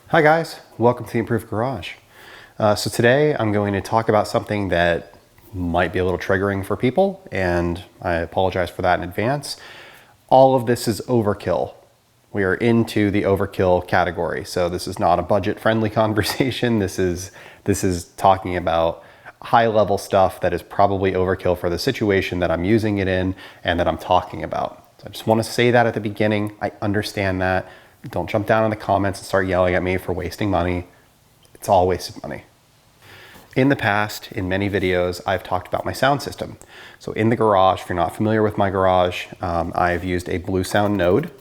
Hi guys, welcome to the Improved Garage. So today I'm going to talk about something that might be a little triggering for people, and I apologize for that in advance. All of this is overkill. We are into the overkill category, so this is not a budget-friendly conversation. This is talking about high-level stuff that is probably overkill for the situation that I'm using it in and that I'm talking about. So I just want to say that at the beginning. I understand that. Don't jump down in the comments and start yelling at me for wasting money. It's all wasted money. In the past, in many videos, I've talked about my sound system. So in the garage, if you're not familiar with my garage, I've used a Bluesound Node,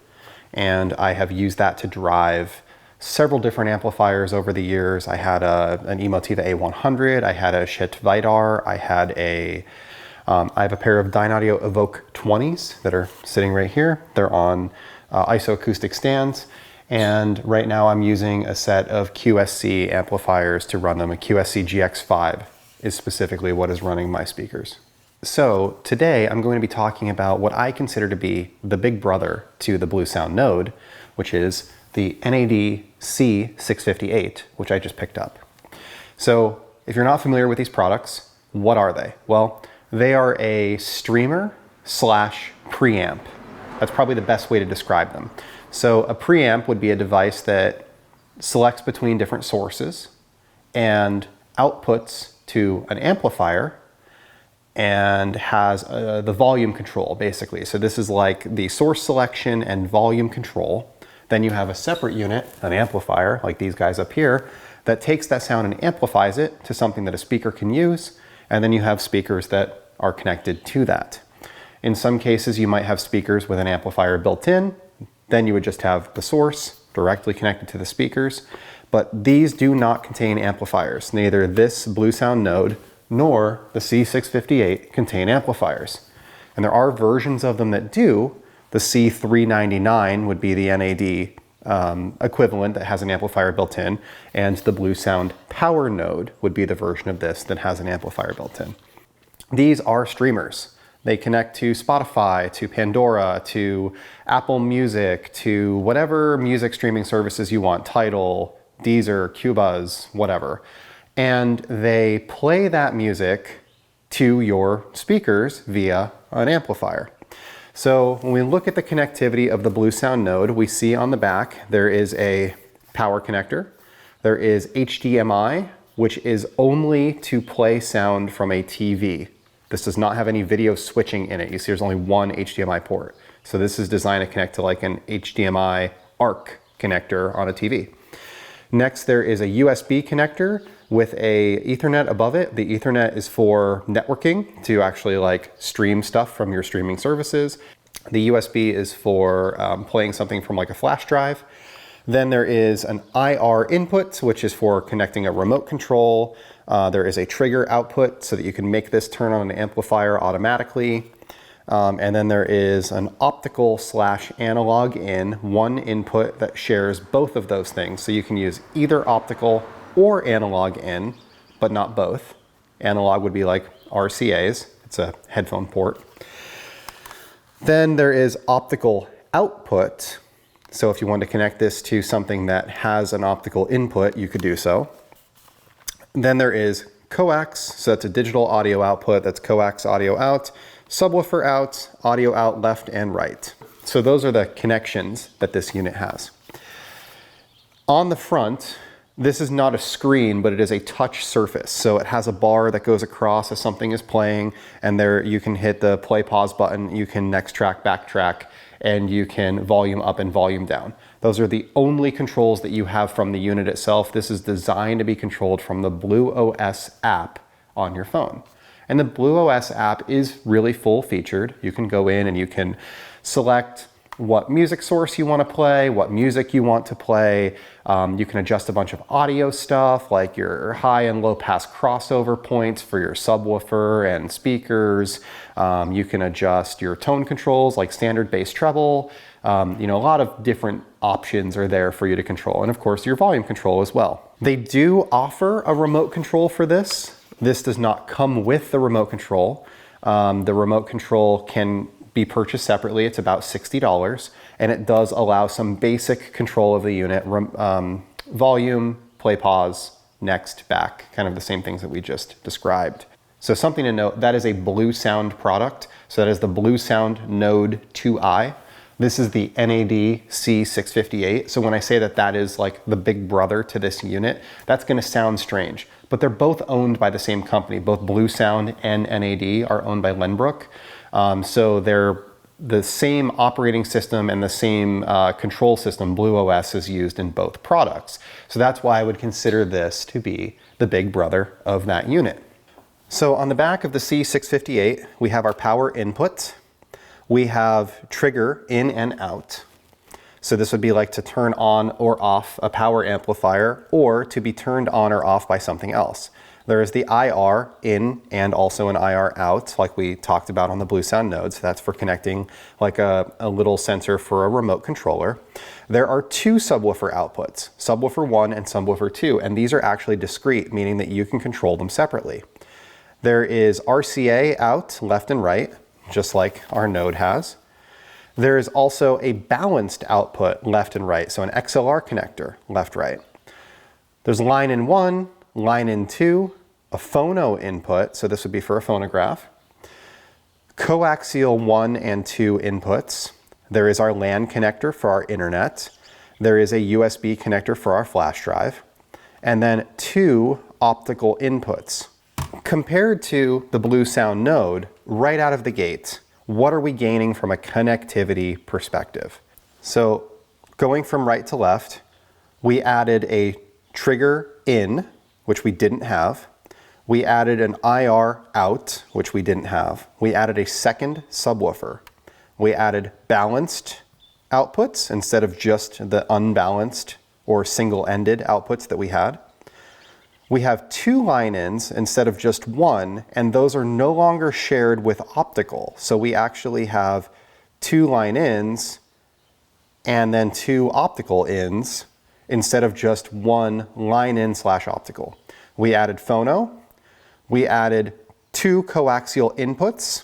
and I have used that to drive several different amplifiers over the years. I had an Emotiva A100, I had a Schiit Vidar, I have a pair of Dynaudio Evoke 20s that are sitting right here. They're on isoacoustic stands, and right now I'm using a set of QSC amplifiers to run them. A QSC GX5 is specifically what is running my speakers. So today I'm going to be talking about what I consider to be the big brother to the Bluesound Node, which is the NAD C658, which I just picked up. So if you're not familiar with these products, what are they? Well, they are a streamer slash preamp. That's probably the best way to describe them. So a preamp would be a device that selects between different sources and outputs to an amplifier and has the volume control, basically. So this is like the source selection and volume control. Then you have a separate unit, an amplifier, like these guys up here, that takes that sound and amplifies it to something that a speaker can use. And then you have speakers that are connected to that. In some cases, you might have speakers with an amplifier built in. Then you would just have the source directly connected to the speakers. But these do not contain amplifiers. Neither this Bluesound Node nor the C658 contain amplifiers. And there are versions of them that do. The C399 would be the NAD equivalent that has an amplifier built in. And the Bluesound Power Node would be the version of this that has an amplifier built in. These are streamers. They connect to Spotify, to Pandora, to Apple Music, to whatever music streaming services you want, Tidal, Deezer, Qbuzz, whatever. And they play that music to your speakers via an amplifier. So when we look at the connectivity of the Bluesound Node, we see on the back there is a power connector. There is HDMI, which is only to play sound from a TV. This does not have any video switching in it. You see there's only one HDMI port. So this is designed to connect to like an HDMI ARC connector on a TV. Next, there is a USB connector with a Ethernet above it. The Ethernet is for networking, to actually like stream stuff from your streaming services. The USB is for playing something from like a flash drive. Then there is an IR input, which is for connecting a remote control. There is a trigger output so that you can make this turn on an amplifier automatically. And then there is an optical slash analog in, one input that shares both of those things. So you can use either optical or analog in, but not both. Analog would be like RCAs. It's a headphone port. Then there is optical output. So if you want to connect this to something that has an optical input, you could do so. Then there is coax, so that's a digital audio output, that's coax audio out, subwoofer out, audio out left and right. So those are the connections that this unit has. On the front, this is not a screen, but it is a touch surface. So it has a bar that goes across as something is playing, and there you can hit the play pause button, you can next track, backtrack, and you can volume up and volume down. Those are the only controls that you have from the unit itself. This is designed to be controlled from the BluOS app on your phone. And the BluOS app is really full featured. You can go in and you can select what music source you want to play, what music you want to play. You can adjust a bunch of audio stuff like your high and low pass crossover points for your subwoofer and speakers. You can adjust your tone controls like standard bass treble. A lot of different options are there for you to control. And of course your volume control as well. They do offer a remote control for this. This does not come with the remote control. The remote control can be purchased separately. It's about $60, and it does allow some basic control of the unit, volume, play, pause, next, back, kind of the same things that we just described. So something to note, that is a Bluesound product. So that is the Bluesound Node 2i. This is the NAD C658. So when I say that that is like the big brother to this unit, that's gonna sound strange. But they're both owned by the same company. Both Bluesound and NAD are owned by Lenbrook. So they're the same operating system and the same control system, BluOS, is used in both products. So that's why I would consider this to be the big brother of that unit. So on the back of the C658, we have our power input. We have trigger in and out. So this would be like to turn on or off a power amplifier, or to be turned on or off by something else. There is the IR in and also an IR out, like we talked about on the Bluesound Node. So that's for connecting like a little sensor for a remote controller. There are two subwoofer outputs, subwoofer 1 and subwoofer 2, and these are actually discrete, meaning that you can control them separately. There is RCA out left and right, just like our Node has. There is also a balanced output left and right, so an XLR connector left-right. There's line in 1, line in 2, a phono input, so this would be for a phonograph, coaxial 1 and 2 inputs. There is our LAN connector for our internet. There is a USB connector for our flash drive, and then 2 optical inputs. Compared to the Bluesound Node, right out of the gate, what are we gaining from a connectivity perspective? So going from right to left, we added a trigger in, which we didn't have. We added an IR out, which we didn't have. We added a second subwoofer. We added balanced outputs instead of just the unbalanced or single-ended outputs that we had. We have 2 line-ins instead of just 1, and those are no longer shared with optical. So we actually have 2 line-ins and then 2 optical ins instead of just 1 line-in / optical. We added phono, we added 2 coaxial inputs,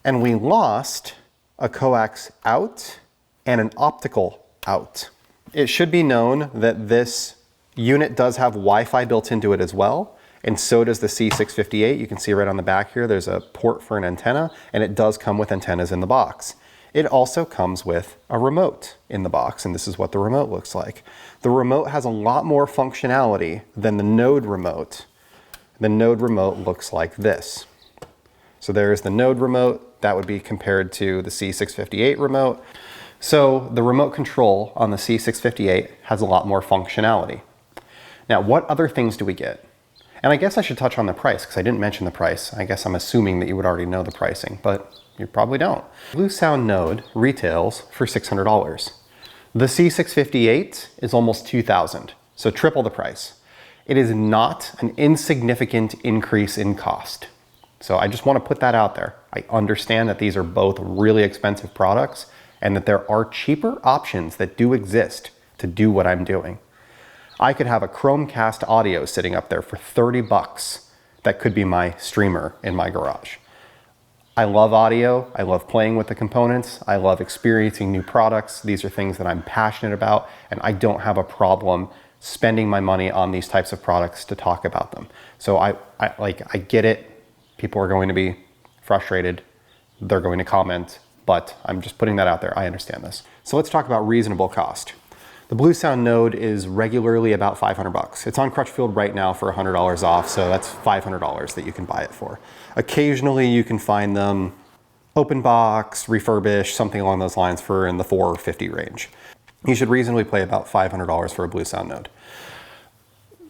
and we lost a coax out and an optical out. It should be known that this unit does have Wi-Fi built into it as well, and so does the C658. You can see right on the back here, there's a port for an antenna, and it does come with antennas in the box. It also comes with a remote in the box, and this is what the remote looks like. The remote has a lot more functionality than the Node remote. The Node remote looks like this. So there's the Node remote. That would be compared to the C658 remote. So the remote control on the C658 has a lot more functionality. Now, what other things do we get? And I guess I should touch on the price, because I didn't mention the price. I guess I'm assuming that you would already know the pricing, but you probably don't. Bluesound Node retails for $600. The C658 is almost $2,000, so triple the price. It is not an insignificant increase in cost. So I just want to put that out there. I understand that these are both really expensive products and that there are cheaper options that do exist to do what I'm doing. I could have a Chromecast audio sitting up there for 30 bucks that could be my streamer in my garage. I love audio, I love playing with the components, I love experiencing new products. These are things that I'm passionate about, and I don't have a problem spending my money on these types of products to talk about them. So I get it. People are going to be frustrated, they're going to comment, but I'm just putting that out there. I understand this. So let's talk about reasonable cost. The Bluesound Node is regularly about 500 bucks. It's on Crutchfield right now for $100 off, so that's $500 that you can buy it for. Occasionally you can find them open box, refurbished, something along those lines for in the $450 range. You should reasonably pay about $500 for a Bluesound Node.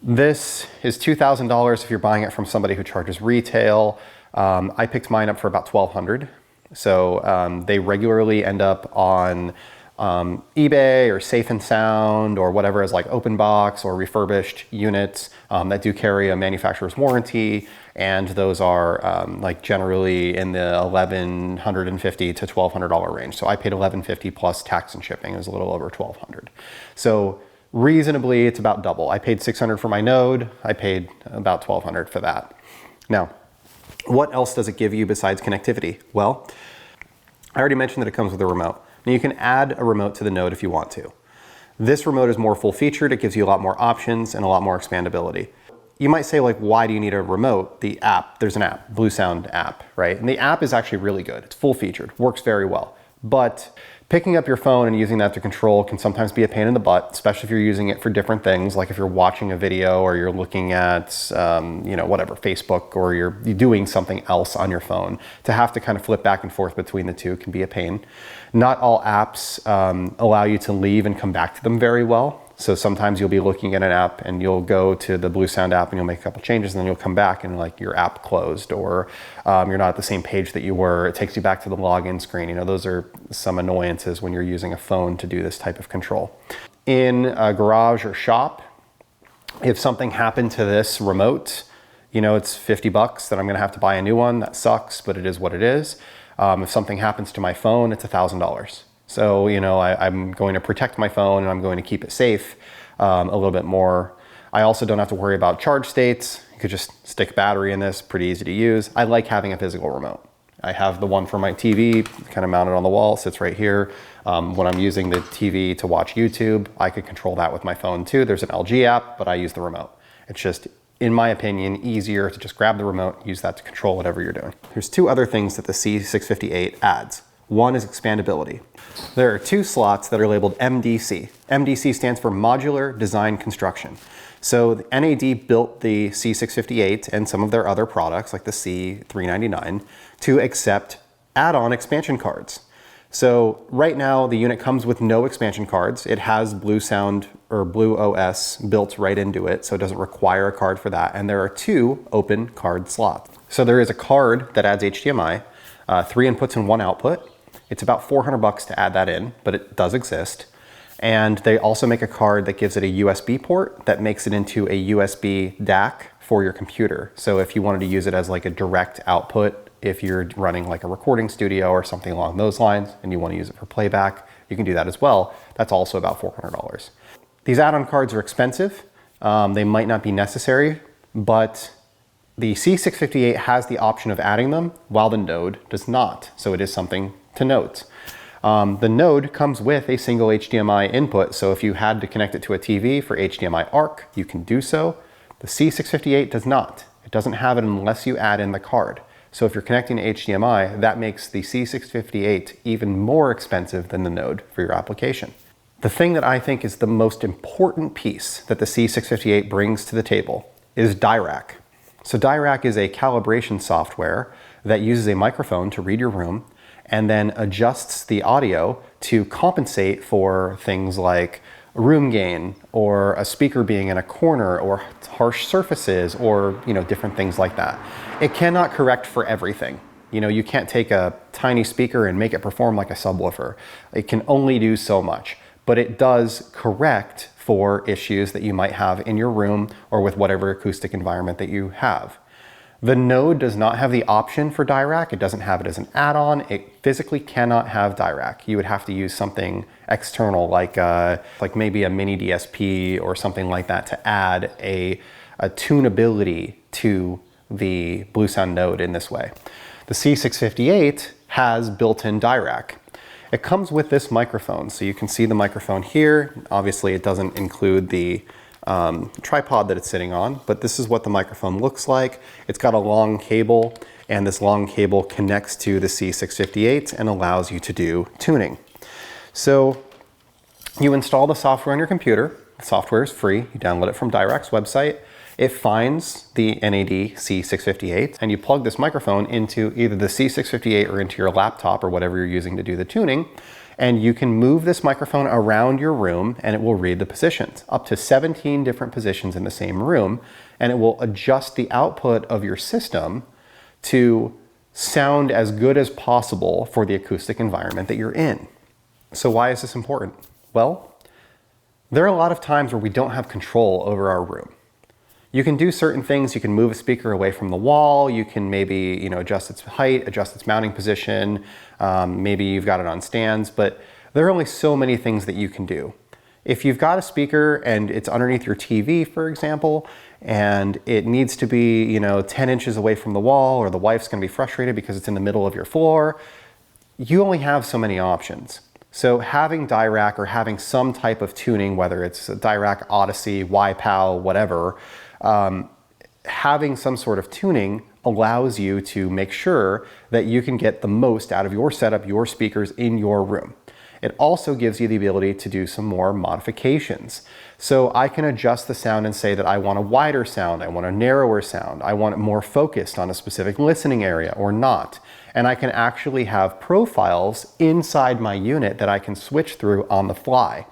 This is $2,000 if you're buying it from somebody who charges retail. I picked mine up for about $1,200. So they regularly end up on eBay or Safe and Sound or whatever as like open box or refurbished units that do carry a manufacturer's warranty, and those are like generally in the $1,150 to $1,200 range. So I paid $1,150 plus tax and shipping. It was a little over $1,200. So reasonably, it's about double. I paid $600 for my Node. I paid about $1,200 for that. Now, what else does it give you besides connectivity? Well, I already mentioned that it comes with a remote. Now you can add a remote to the Node if you want to. This remote is more full-featured. It gives you a lot more options and a lot more expandability. You might say, like, why do you need a remote? The app, there's an app, Bluesound app, right? And the app is actually really good. It's full-featured, works very well. But picking up your phone and using that to control can sometimes be a pain in the butt, especially if you're using it for different things, like if you're watching a video or you're looking at, you know, whatever, Facebook, or you're doing something else on your phone. To have to kind of flip back and forth between the two can be a pain. Not all apps allow you to leave and come back to them very well. So sometimes you'll be looking at an app and you'll go to the BlueSound app and you'll make a couple changes, and then you'll come back and like your app closed, or you're not at the same page that you were. It takes you back to the login screen. You know, those are some annoyances when you're using a phone to do this type of control. In a garage or shop, if something happened to this remote, you know, it's 50 bucks that I'm gonna have to buy a new one. That sucks, but it is what it is. If something happens to my phone, it's $1,000. So, you know, I'm going to protect my phone and I'm going to keep it safe a little bit more. I also don't have to worry about charge states. You could just stick a battery in this, pretty easy to use. I like having a physical remote. I have the one for my TV, kind of mounted on the wall, sits right here. When I'm using the TV to watch YouTube, I could control that with my phone too. There's an LG app, but I use the remote. It's just, in my opinion, easier to just grab the remote, use that to control whatever you're doing. There's two other things that the C658 adds. One is expandability. There are two slots that are labeled MDC. MDC stands for Modular Design Construction. So the NAD built the C658 and some of their other products like the C399 to accept add-on expansion cards. So right now the unit comes with no expansion cards. It has BlueSound or BluOS built right into it, so it doesn't require a card for that. And there are two open card slots. So there is a card that adds HDMI, 3 inputs and 1 output. It's about 400 bucks to add that in, but it does exist. And they also make a card that gives it a USB port that makes it into a USB DAC for your computer. So if you wanted to use it as like a direct output, if you're running like a recording studio or something along those lines and you want to use it for playback, you can do that as well. That's also about $400. These add-on cards are expensive. They might not be necessary, but the C658 has the option of adding them while the Node does not. So it is something to note. The Node comes with a single HDMI input, so if you had to connect it to a TV for HDMI ARC, you can do so. The C658 does not. It doesn't have it unless you add in the card. So if you're connecting to HDMI, that makes the C658 even more expensive than the Node for your application. The thing that I think is the most important piece that the C658 brings to the table is Dirac. So Dirac is a calibration software that uses a microphone to read your room and then adjusts the audio to compensate for things like room gain or a speaker being in a corner or harsh surfaces or, you know, different things like that. It cannot correct for everything. You know, you can't take a tiny speaker and make it perform like a subwoofer. It can only do so much, but it does correct for issues that you might have in your room or with whatever acoustic environment that you have. The Node does not have the option for Dirac. It doesn't have it as an add-on. It physically cannot have Dirac. You would have to use something external like maybe a mini DSP or something like that to add a tunability to the Bluesound Node in this way. The C658 has built-in Dirac. It comes with this microphone, so you can see the microphone here. Obviously, it doesn't include the tripod that it's sitting on, but this is what the microphone looks like. It's got a long cable, and this long cable connects to the C658 and allows you to do tuning. So you install the software on your computer. The software is free. You download it from Dirac's website. It finds the NAD C658, and you plug this microphone into either the C658 or into your laptop or whatever you're using to do the tuning. And you can move this microphone around your room and it will read the positions, up to 17 different positions in the same room, and it will adjust the output of your system to sound as good as possible for the acoustic environment that you're in. So why is this important? Well, there are a lot of times where we don't have control over our room. You can do certain things. You can move a speaker away from the wall. You can maybe, you know, adjust its height, adjust its mounting position. Maybe you've got it on stands, but there are only so many things that you can do. If you've got a speaker and it's underneath your TV, for example, and it needs to be, you know, 10 inches away from the wall, or the wife's going to be frustrated because it's in the middle of your floor, you only have so many options. So having Dirac or having some type of tuning, whether it's a Dirac, Odyssey, YPOW, whatever, having some sort of tuning allows you to make sure that you can get the most out of your setup, your speakers in your room. It also gives you the ability to do some more modifications. So I can adjust the sound and say that I want a wider sound, I want a narrower sound, I want it more focused on a specific listening area or not. And I can actually have profiles inside my unit that I can switch through on the fly.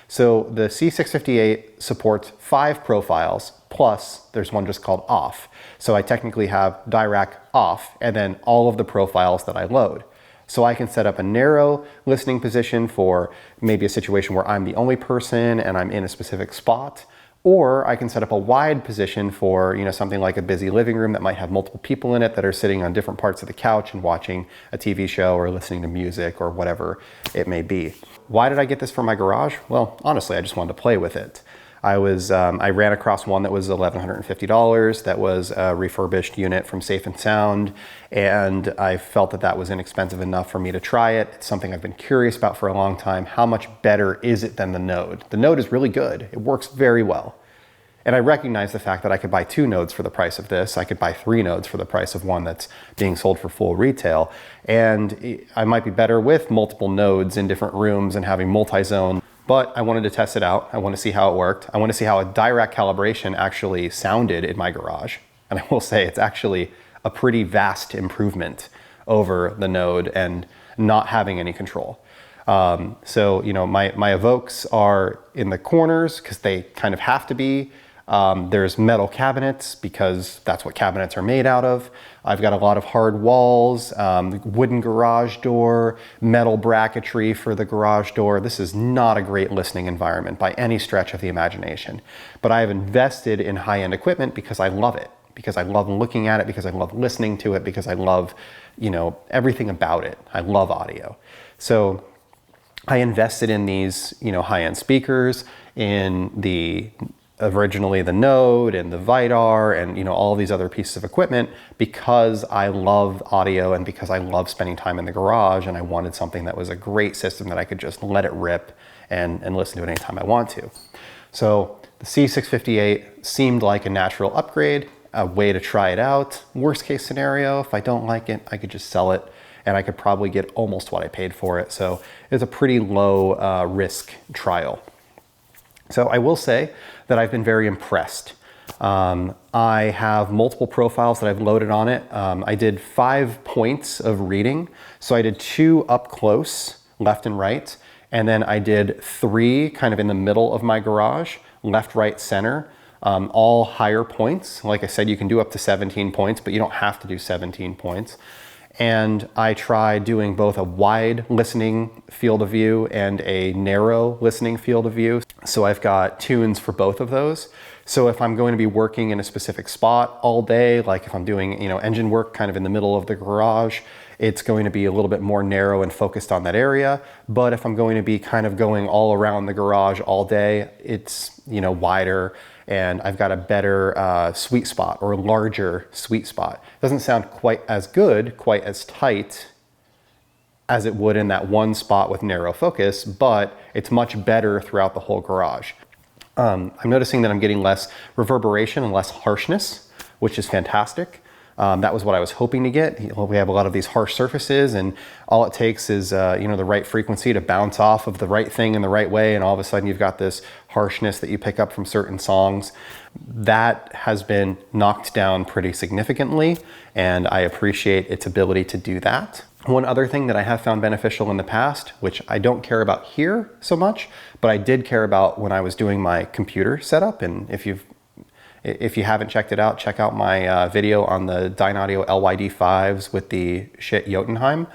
So the C658 supports 5 profiles, plus there's one just called off. So I technically have Dirac off and then all of the profiles that I load. So I can set up a narrow listening position for maybe a situation where I'm the only person and I'm in a specific spot. Or I can set up a wide position for, you know, something like a busy living room that might have multiple people in it that are sitting on different parts of the couch and watching a TV show or listening to music or whatever it may be. Why did I get this for my garage? Well, honestly, I just wanted to play with it. I ran across one that was $1,150. That was a refurbished unit from Safe and Sound, and I felt that that was inexpensive enough for me to try it. It's something I've been curious about for a long time. How much better is it than the Node? The Node is really good. It works very well. And I recognize the fact that I could buy 2 nodes for the price of this. I could buy 3 nodes for the price of one that's being sold for full retail. And I might be better with multiple nodes in different rooms and having multi-zone. But I wanted to test it out. I want to see how it worked. I want to see how a Dirac calibration actually sounded in my garage. And I will say it's actually a pretty vast improvement over the Node and not having any control. So, you know, my Evokes are in the corners because they kind of have to be. There's metal cabinets because that's what cabinets are made out of. I've got a lot of hard walls, wooden garage door, metal bracketry for the garage door. This is not a great listening environment by any stretch of the imagination. But I have invested in high-end equipment because I love it, because I love looking at it, because I love listening to it, because I love, you know, everything about it. I love audio. So I invested in these, you know, high-end speakers, in the originally the Node and the Vidar and, you know, all these other pieces of equipment because I love audio and because I love spending time in the garage, and I wanted something that was a great system that I could just let it rip and listen to it anytime I want to. So the C658 seemed like a natural upgrade, a way to try it out. Worst case scenario, if I don't like it, I could just sell it and I could probably get almost what I paid for it. So it's a pretty low risk trial. So I will say that I've been very impressed. I have multiple profiles that I've loaded on it. I did 5 points of reading. So I did 2 up close, left and right, and then I did 3 kind of in the middle of my garage, left, right, center, all higher points. Like I said, you can do up to 17 points, but you don't have to do 17 points. And I tried doing both a wide listening field of view and a narrow listening field of view. So I've got tunes for both of those. So if I'm going to be working in a specific spot all day, like if I'm doing, you know, engine work kind of in the middle of the garage, it's going to be a little bit more narrow and focused on that area. But if I'm going to be kind of going all around the garage all day, it's, you know, wider, and I've got a better sweet spot, or a larger sweet spot. It doesn't sound quite as good, quite as tight as it would in that one spot with narrow focus, but it's much better throughout the whole garage. I'm noticing that I'm getting less reverberation and less harshness, which is fantastic. That was what I was hoping to get. We have a lot of these harsh surfaces, and all it takes is you know, the right frequency to bounce off of the right thing in the right way, and all of a sudden you've got this harshness that you pick up from certain songs. That has been knocked down pretty significantly, and I appreciate its ability to do that. One other thing that I have found beneficial in the past, which I don't care about here so much, but I did care about when I was doing my computer setup, and if you haven't checked it out, check out my video on the Dynaudio LYD5s with the shit Jotunheim.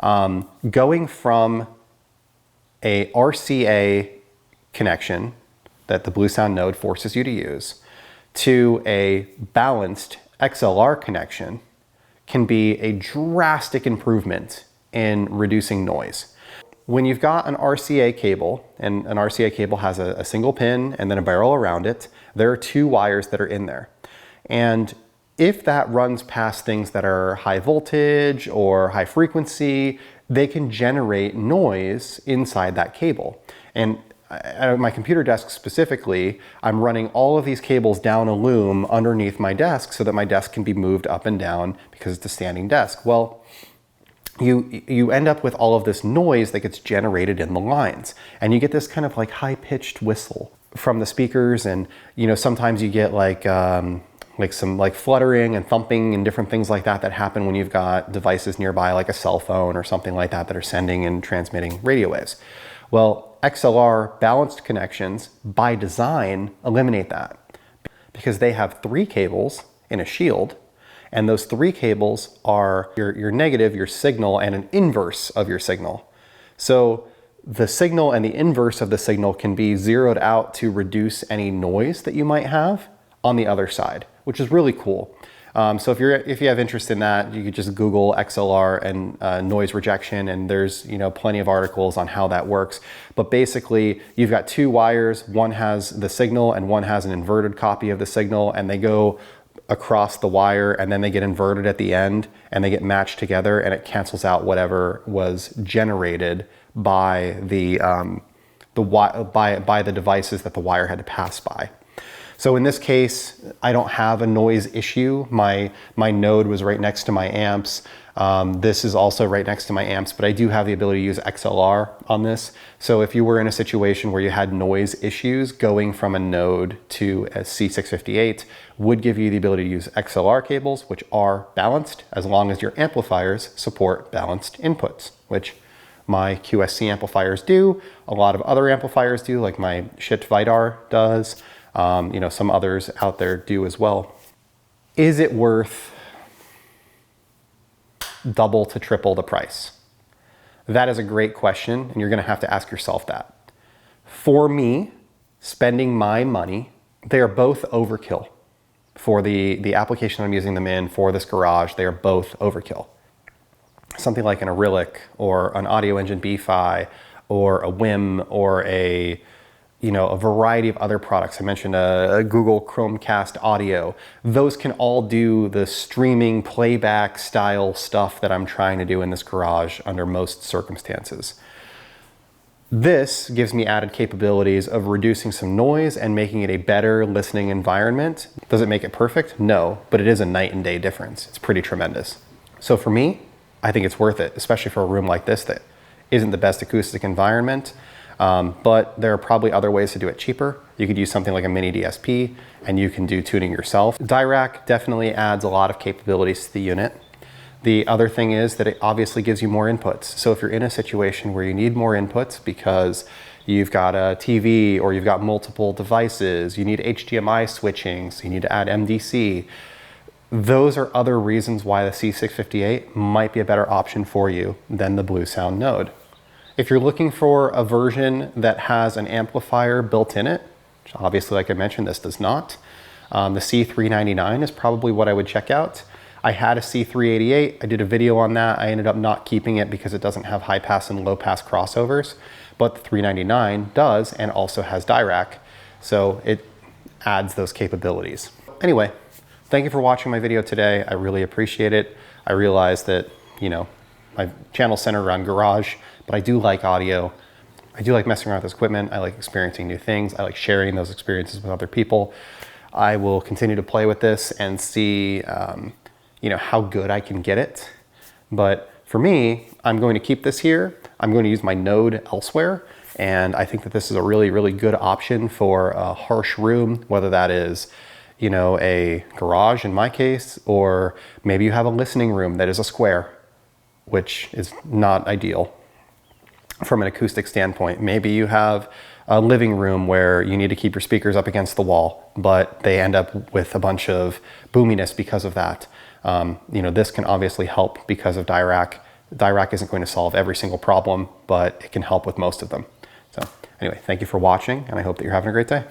Going from a RCA connection that the Bluesound Node forces you to use to a balanced XLR connection can be a drastic improvement in reducing noise. When you've got an RCA cable, and an RCA cable has a single pin and then a barrel around it, there are 2 wires that are in there. And if that runs past things that are high voltage or high frequency, they can generate noise inside that cable. And at my computer desk specifically, I'm running all of these cables down a loom underneath my desk so that my desk can be moved up and down because it's a standing desk. Well, you end up with all of this noise that gets generated in the lines, and you get this kind of like high-pitched whistle from the speakers, and sometimes you get like some like fluttering and thumping and different things like that happen when you've got devices nearby, like a cell phone or something like that are sending and transmitting radio waves. Well, XLR balanced connections by design eliminate that because they have 3 cables in a shield, and those 3 cables are your negative, your signal, and an inverse of your signal. So the signal and the inverse of the signal can be zeroed out to reduce any noise that you might have on the other side, which is really cool. So if you have interest in that, you could just Google XLR and noise rejection, and there's plenty of articles on how that works. But basically, you've got 2 wires. One has the signal, and one has an inverted copy of the signal, and they go across the wire, and then they get inverted at the end, and they get matched together, and it cancels out whatever was generated by the devices that the wire had to pass by. So in this case, I don't have a noise issue. My Node was right next to my amps. This is also right next to my amps, but I do have the ability to use XLR on this. So if you were in a situation where you had noise issues, going from a Node to a C658 would give you the ability to use XLR cables, which are balanced as long as your amplifiers support balanced inputs, which my QSC amplifiers do. A lot of other amplifiers do, like my Shit Vidar does. Some others out there do as well. Is it worth double to triple the price? That is a great question, and you're going to have to ask yourself that. For me, spending my money, they are both overkill. For the application I'm using them in for this garage, they are both overkill. Something like an Arylic or an Audio Engine B-Fi or a WIM or a variety of other products. I mentioned a Google Chromecast audio. Those can all do the streaming playback style stuff that I'm trying to do in this garage under most circumstances. This gives me added capabilities of reducing some noise and making it a better listening environment. Does it make it perfect? No, but it is a night and day difference. It's pretty tremendous. So for me, I think it's worth it, especially for a room like this that isn't the best acoustic environment. But there are probably other ways to do it cheaper. You could use something like a mini DSP, and you can do tuning yourself. Dirac definitely adds a lot of capabilities to the unit. The other thing is that it obviously gives you more inputs. So if you're in a situation where you need more inputs because you've got a TV or you've got multiple devices, you need HDMI switching, so you need to add MDC, those are other reasons why the C658 might be a better option for you than the Bluesound Node. If you're looking for a version that has an amplifier built in it, which obviously, like I mentioned, this does not, the C399 is probably what I would check out. I had a C388, I did a video on that. I ended up not keeping it because it doesn't have high pass and low pass crossovers, but the 399 does and also has Dirac, so it adds those capabilities. Anyway, thank you for watching my video today. I really appreciate it. I realize that, my channel's centered around garage, but I do like audio. I do like messing around with this equipment. I like experiencing new things. I like sharing those experiences with other people. I will continue to play with this and see, how good I can get it. But for me, I'm going to keep this here. I'm going to use my Node elsewhere. And I think that this is a really, really good option for a harsh room, whether that is, a garage in my case, or maybe you have a listening room that is a square, which is not ideal from an acoustic standpoint. Maybe you have a living room where you need to keep your speakers up against the wall, but they end up with a bunch of boominess because of that. This can obviously help because of Dirac. Dirac isn't going to solve every single problem, but it can help with most of them. So anyway, thank you for watching, and I hope that you're having a great day.